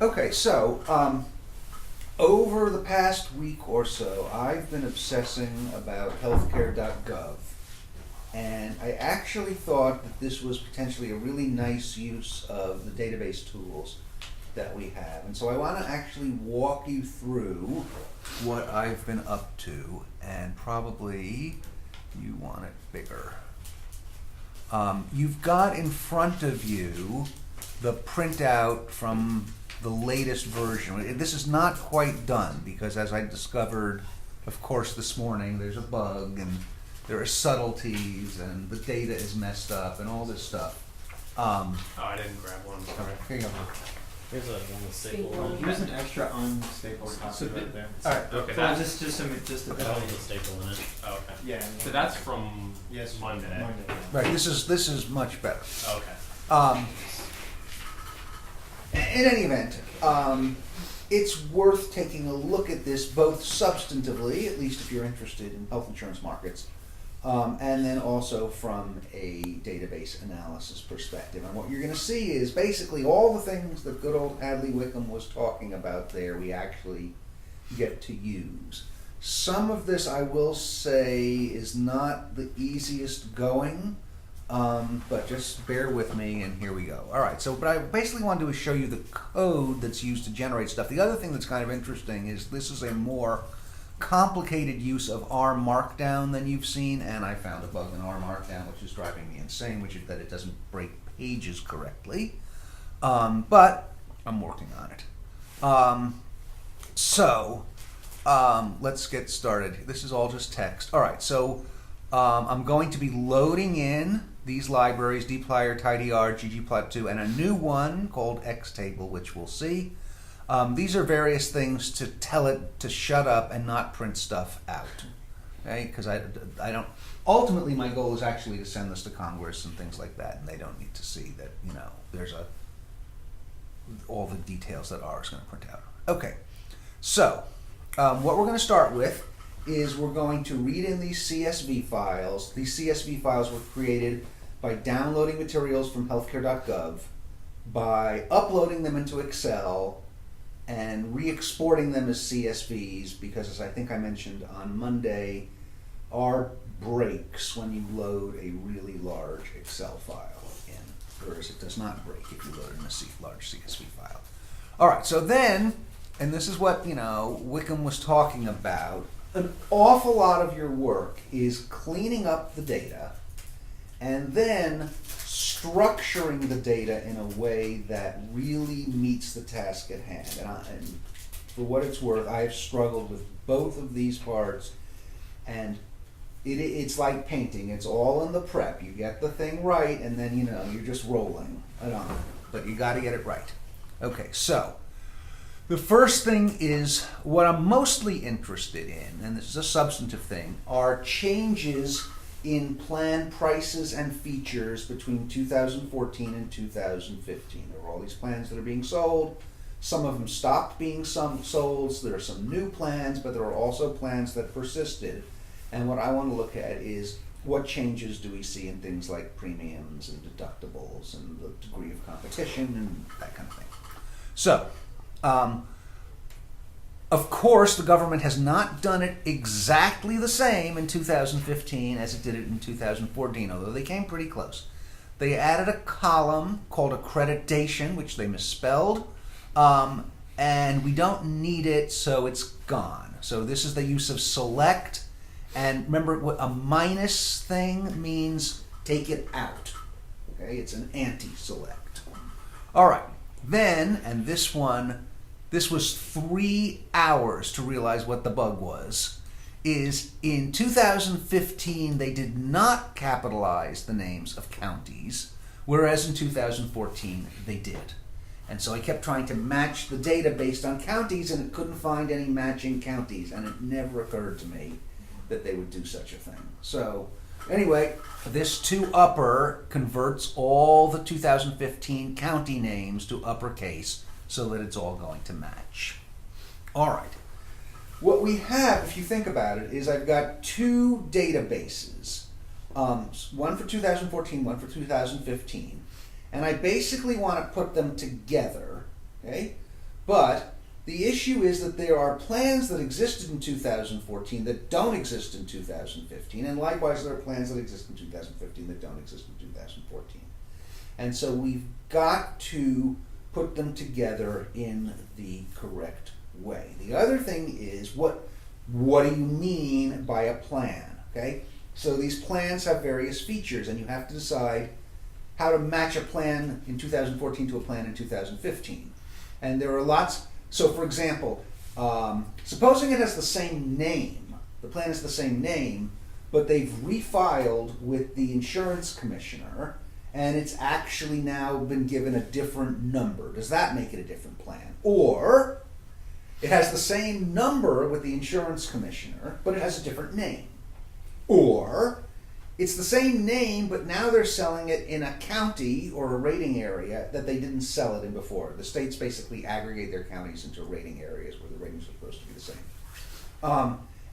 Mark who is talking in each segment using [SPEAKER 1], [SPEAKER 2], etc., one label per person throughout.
[SPEAKER 1] Okay, so over the past week or so, I've been obsessing about healthcare.gov, and I actually thought that this was potentially a really nice use of the database tools that we have. And so I want to actually walk you through what I've been up to, and probably you want it bigger. You've got in front of you the printout from the latest version. This is not quite done because, as I discovered, of course, this morning, there's a bug and there are subtleties and the data is messed up and all this stuff.
[SPEAKER 2] Oh, I didn't grab one. Sorry.
[SPEAKER 1] Here you go.
[SPEAKER 3] Here's a one with staple.
[SPEAKER 4] Here's an extra unstapled copy
[SPEAKER 2] So
[SPEAKER 4] right there.
[SPEAKER 1] All right.
[SPEAKER 2] Okay,
[SPEAKER 4] So
[SPEAKER 2] that's
[SPEAKER 4] just a bit.
[SPEAKER 3] That one's a staple in it.
[SPEAKER 2] oh, okay.
[SPEAKER 4] Yeah.
[SPEAKER 2] So that's from
[SPEAKER 4] yes,
[SPEAKER 2] Monday.
[SPEAKER 1] Right, this is much better.
[SPEAKER 2] Okay.
[SPEAKER 1] In any event, it's worth taking a look at this both substantively, at least if you're interested in health insurance markets, and then also from a database analysis perspective. And what you're going to see is basically all the things that good old Hadley Wickham was talking about there, we actually get to use. Some of this, I will say, is not the easiest going. But just bear with me, and here we go. All right, so what I basically want to do is show you the code that's used to generate stuff. The other thing that's kind of interesting is this is a more complicated use of R Markdown than you've seen, and I found a bug in R Markdown which is driving me insane, which is that it doesn't break pages correctly. But I'm working on it. Let's get started. This is all just text. All right, so I'm going to be loading in these libraries, dplyr, tidyr, ggplot2, and a new one called xtable, which we'll see. These are various things to tell it to shut up and not print stuff out. Okay, because I don't. Ultimately, my goal is actually to send this to Congress and things like that, and they don't need to see that there's all the details that R is going to print out. Okay, so what we're going to start with is we're going to read in these CSV files. These CSV files were created by downloading materials from healthcare.gov, by uploading them into Excel, and re-exporting them as CSVs, because as I think I mentioned on Monday, R breaks when you load a really large Excel file in, whereas it does not break if you load it in a large CSV file. All right, so then, and this is what Wickham was talking about, an awful lot of your work is cleaning up the data and then structuring the data in a way that really meets the task at hand. And for what it's worth, I have struggled with both of these parts, and it's like painting. It's all in the prep. You get the thing right, and then you're just rolling it on. But you got to get it right. Okay, so the first thing is what I'm mostly interested in, and this is a substantive thing, are changes in plan prices and features between 2014 and 2015. There were all these plans that are being sold. Some of them stopped being sold. So there are some new plans, but there are also plans that persisted. And what I want to look at is what changes do we see in things like premiums and deductibles and the degree of competition and that kind of thing. So, of course, the government has not done it exactly the same in 2015 as it did it in 2014, although they came pretty close. They added a column called accreditation, which they misspelled, and we don't need it, so it's gone. So this is the use of select, and remember what a minus thing means, take it out. Okay, it's an anti-select. All right, then, and this was 3 hours to realize what the bug was, is in 2015 they did not capitalize the names of counties, whereas in 2014 they did. And so I kept trying to match the data based on counties, and it couldn't find any matching counties, and it never occurred to me that they would do such a thing. So anyway, this to upper converts all the 2015 county names to uppercase, so that it's all going to match. All right. What we have, if you think about it, is I've got two databases, one for 2014, one for 2015, and I basically want to put them together, okay? But the issue is that there are plans that existed in 2014 that don't exist in 2015, and likewise there are plans that exist in 2015 that don't exist in 2014. And so we've got to put them together in the correct way. The other thing is, what do you mean by a plan? Okay? So these plans have various features, and you have to decide how to match a plan in 2014 to a plan in 2015. And there are lots. So, for example, supposing it has the same name, the plan has the same name, but they've refiled with the insurance commissioner, and it's actually now been given a different number. Does that make it a different plan? Or it has the same number with the insurance commissioner, but it has a different name. Or it's the same name, but now they're selling it in a county or a rating area that they didn't sell it in before. The states basically aggregate their counties into rating areas where the ratings are supposed to be the same.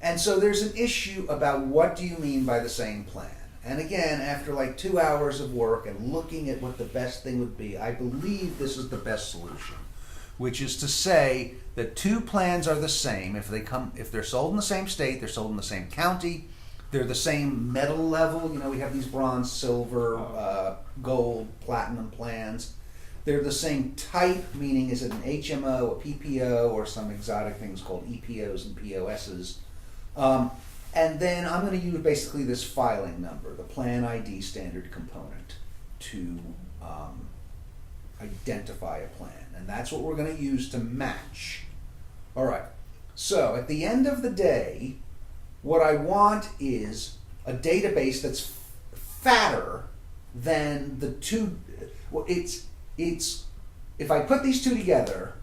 [SPEAKER 1] And so there's an issue about what do you mean by the same plan. And again, after like 2 hours of work and looking at what the best thing would be, I believe this is the best solution, which is to say that two plans are the same if they're sold in the same state, they're sold in the same county, they're the same metal level. You know, we have these bronze, silver, gold, platinum plans. They're the same type, meaning is it an HMO, a PPO, or some exotic things called EPOs and POSs. And then I'm going to use basically this filing number, the plan ID standard component, to identify a plan. And that's what we're going to use to match. All right. So at the end of the day, what I want is a database that's fatter than the two. Well, it's if I put these two together,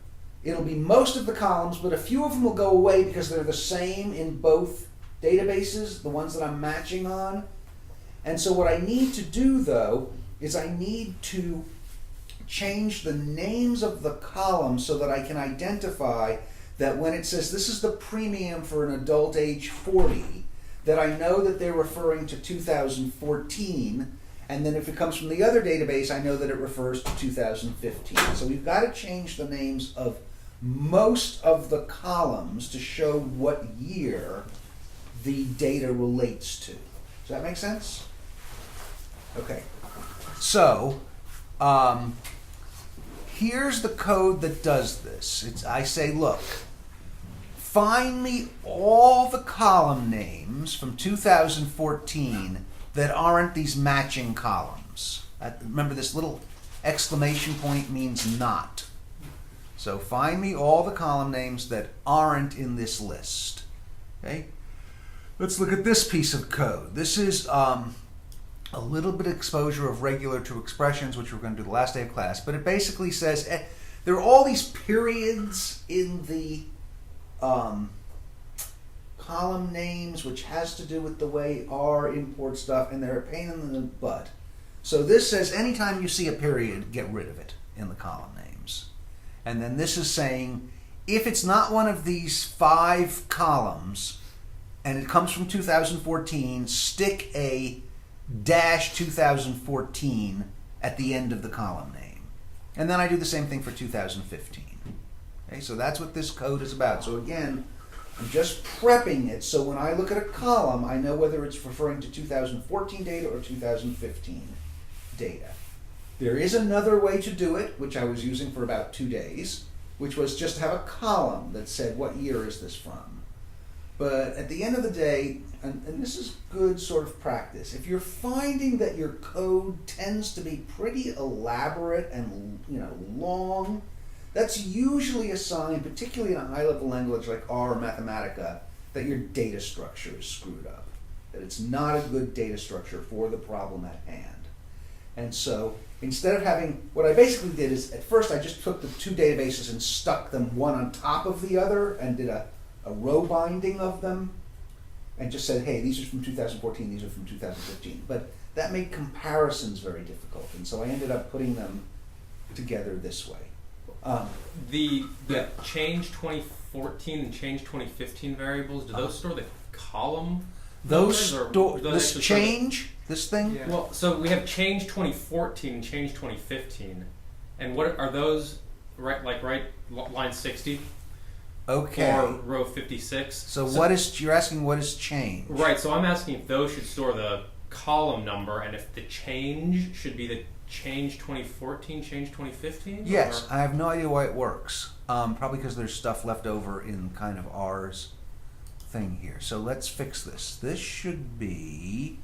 [SPEAKER 1] it'll be most of the columns, but a few of them will go away because they're the same in both databases, the ones that I'm matching on. And so what I need to do, though, is I need to change the names of the columns so that I can identify that when it says this is the premium for an adult age 40, that I know that they're referring to 2014, and then if it comes from the other database, I know that it refers to 2015. So we've got to change the names of most of the columns to show what year the data relates to. Does that make sense? Okay. So, here's the code that does this. I say, look, find me all the column names from 2014 that aren't these matching columns. Remember, this little exclamation point means not. So find me all the column names that aren't in this list. Okay? Let's look at this piece of code. This is a little bit of exposure of regular to expressions, which we're going to do the last day of class. But it basically says there are all these periods in the column names, which has to do with the way R imports stuff, and they're a pain in the butt. So this says anytime you see a period, get rid of it in the column names. And then this is saying if it's not one of these 5 columns and it comes from 2014, stick a -2014 at the end of the column name. And then I do the same thing for 2015. Okay, so that's what this code is about. So again, I'm just prepping it so when I look at a column, I know whether it's referring to 2014 data or 2015 data. There is another way to do it, which I was using for about 2 days, which was just have a column that said what year is this from. But at the end of the day, and this is good sort of practice, if you're finding that your code tends to be pretty elaborate and long, that's usually a sign, particularly in a high-level language like R or Mathematica, that your data structure is screwed up, that it's not a good data structure for the problem at hand. And so instead of having, what I basically did is at first I just took the 2 databases and stuck them one on top of the other and did a row binding of them and just said, hey, these are from 2014, these are from 2015. But that made comparisons very difficult, and so I ended up putting them together this way.
[SPEAKER 2] The change 2014 and change 2015 variables, do those store the column?
[SPEAKER 1] Those
[SPEAKER 2] numbers, or
[SPEAKER 1] store,
[SPEAKER 2] do they
[SPEAKER 1] this
[SPEAKER 2] actually
[SPEAKER 1] change, this thing?
[SPEAKER 4] Yeah.
[SPEAKER 2] Well, so we have change 2014 and change 2015, and what are those? line 60
[SPEAKER 1] Okay.
[SPEAKER 2] or row 56.
[SPEAKER 1] So what is you're asking? What is changed?
[SPEAKER 2] Right. So I'm asking if those should store the column number, and if the change should be the change 2014, change 2015.
[SPEAKER 1] Yes,
[SPEAKER 2] or-
[SPEAKER 1] I have no idea why it works. Probably because there's stuff left over in kind of ours thing here. So let's fix this. This should be